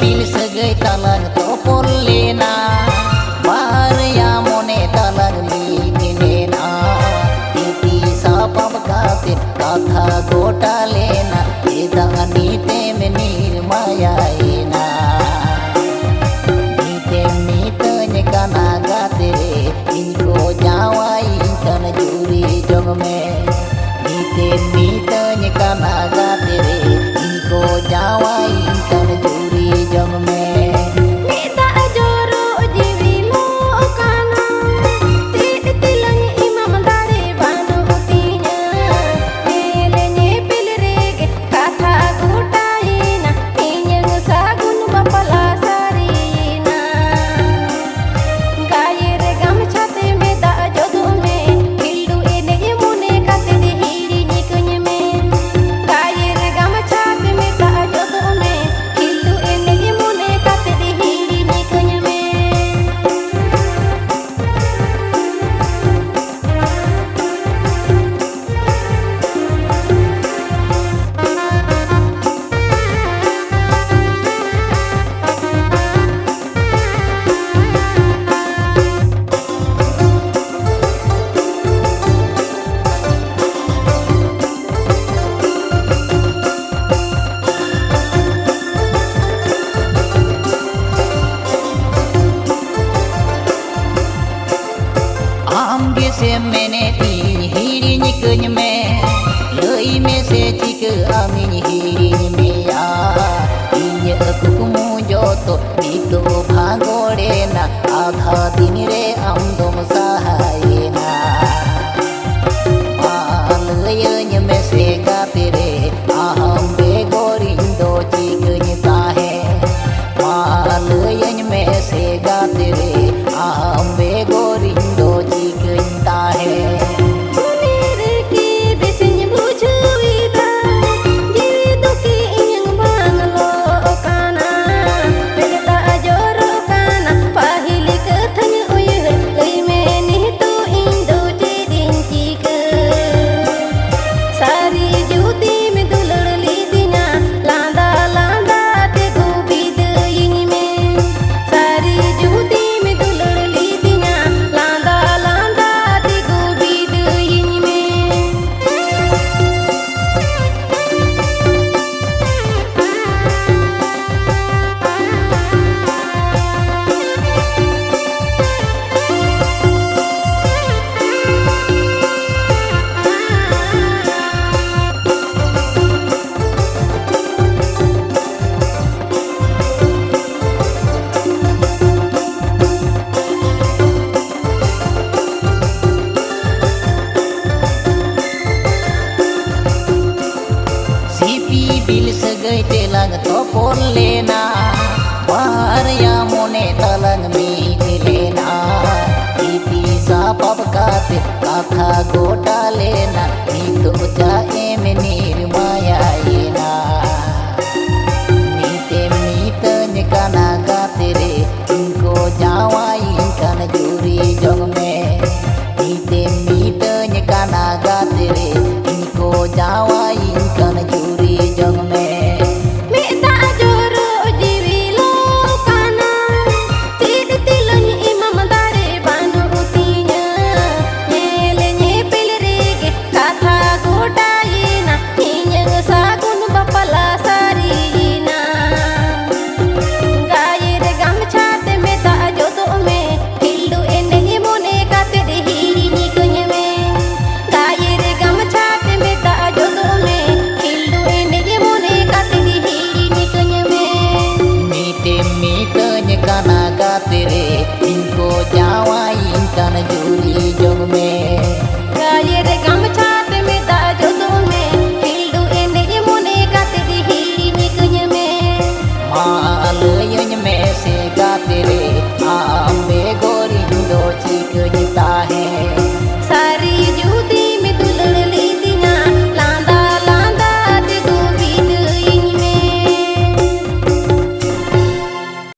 bil sagai talang topol lena barya mone talang minena iti sapa bakatit katha gota lena edani tem nirmaya ena nitem nitanya kana gate inko jawai kan juri jong me nitem nitanya kana gate inko jawai kan juri jong me से मैंने तीन हिरिन कुछ में लई में से चिक आमिन हिरिन में आ इन कुकुमु जो तो नीतो भागोड़े ना आधा दिन रे आमदम सहाये ना पालयन में से गाते रे आहम बेगोरिन दो चिकन ताहे पालयन में से गाते रे आहम बेगोरिन दो चिकन ताहे bil sagai telang topol lena barya mone talang mi lena iti sapa bakate katha gota lena itu jae menir maya ina nitem nitanya kana gate re inko jawai kan juri jong me nitem nitanya kana gate re inko jawai kan juri jong me kana gate re inko jawai kan juri